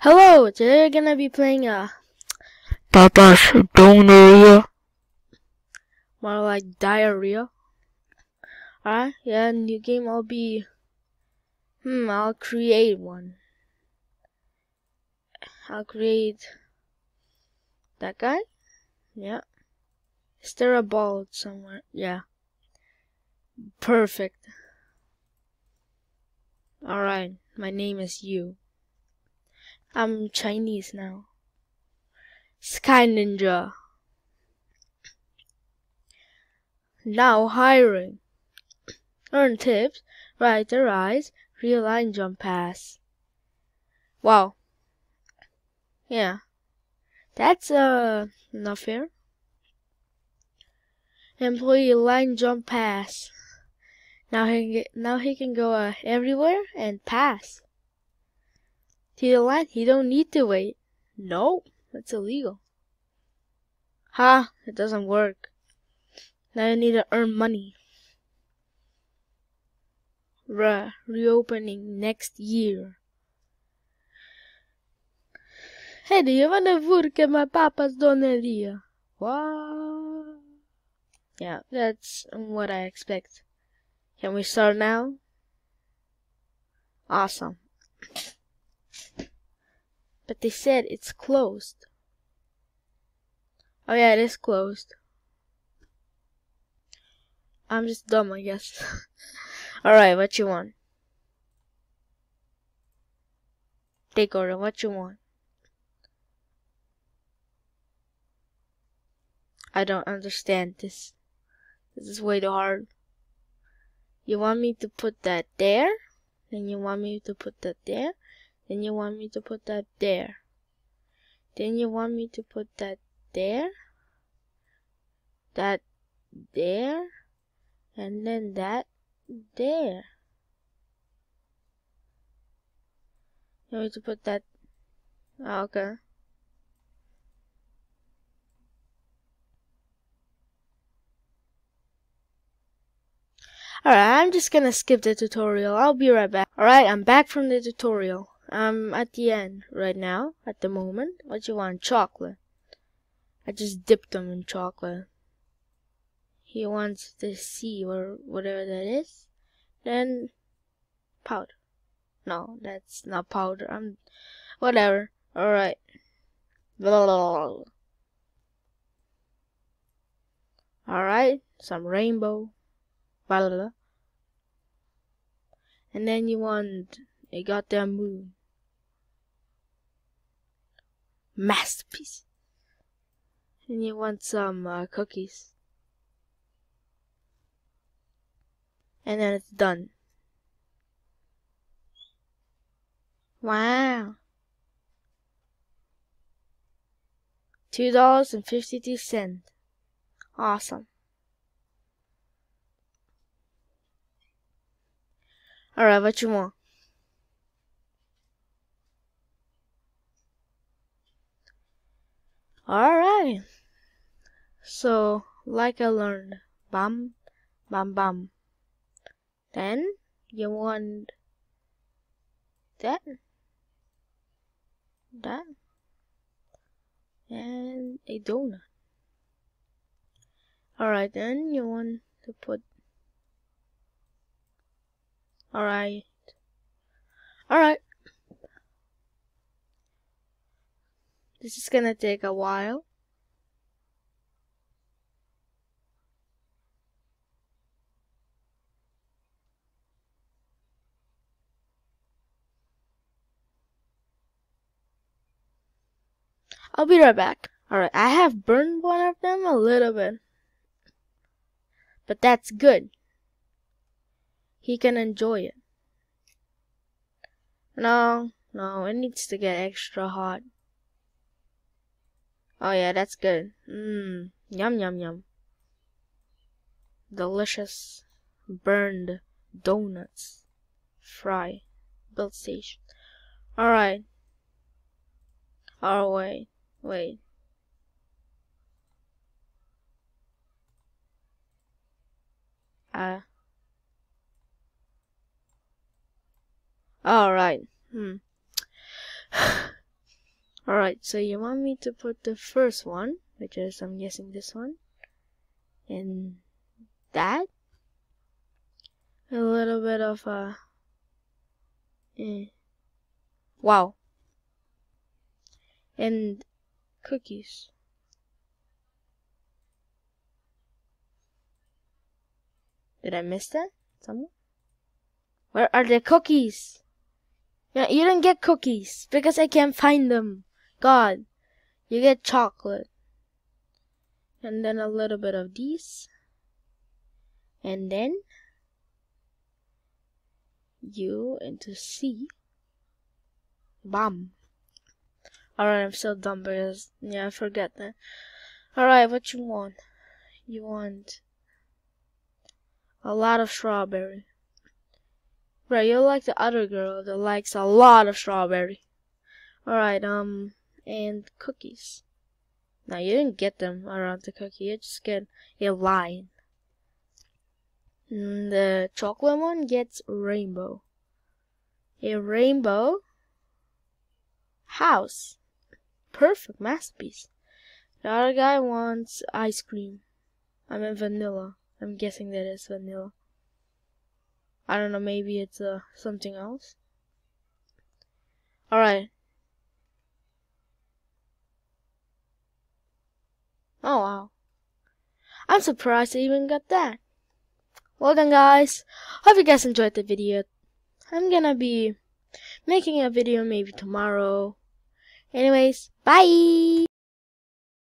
Hello, today we're gonna be playing Papa's Donuteria. more like diarrhea. Alright, yeah, new game. I'll create one. I'll create that guy. Yeah. Is there a ball somewhere? Yeah. Perfect. Alright, my name is Yu. I'm Chinese now. Sky Ninja. Now hiring. Earn tips, write the rise, real line jump pass. Wow. Yeah. That's not fair. Employee line jump pass. Now he can go everywhere and pass. To the line, he don't need to wait. No, that's illegal. Ha, it doesn't work. Now you need to earn money. Reopening next year. Hey, do you wanna work at my papa's Donuteria? What? Yeah, that's what I expect. Can we start now? Awesome. But they said it's closed. Oh yeah, it is closed. I'm just dumb, I guess. Alright, what you want? Take order, what you want? I don't understand this. This is way too hard. You want me to put that there? Then you want me to put that there? Then you want me to put that there? Then you want me to put that there? That there? And then that there. You want me to put that? Oh, okay. Alright, I'm just gonna skip the tutorial. I'll be right back. Alright, I'm back from the tutorial. I'm at the end right now, at the moment. What you want? Chocolate. I just dipped them in chocolate. He wants to see or whatever that is. Then powder. No, that's not powder. Whatever. Alright. Alright, some rainbow. Blah, blah, blah. And then you want a goddamn moon. Masterpiece. And you want some cookies. And then it's done. Wow. $2.52. Awesome. Alright, what you want? Alright. So, like I learned, bam, bam, bam. Then, you want that, that, and a donut. Alright, then you want to put, alright. This is gonna take a while. I'll be right back. Alright, I have burned one of them a little bit. But that's good. He can enjoy it. No, it needs to get extra hot. Oh yeah, that's good. Yum, yum, yum. Delicious burned donuts. Fry. Build station. Alright. Oh, wait. Alright. Alright, so you want me to put the first one, which is, I'm guessing, this one, and that. A little bit of wow. And cookies. Did I miss that? Somewhere? Where are the cookies? Yeah, you don't get cookies because I can't find them. God, you get chocolate. And then a little bit of these. And then U into C. Bam. Alright, I'm so dumb because, yeah, I forget that. Alright, what you want? You want a lot of strawberry. Right, you're like the other girl that likes a lot of strawberry. Alright, and cookies. Now, you didn't get them around the cookie, you just get a line. And the chocolate one gets rainbow. A rainbow house. Perfect masterpiece. The other guy wants ice cream. I mean vanilla. I'm guessing that is vanilla. I don't know, maybe it's something else. Alright. Oh wow. I'm surprised I even got that. Well then guys, hope you guys enjoyed the video. I'm gonna be making a video maybe tomorrow. Anyways, bye!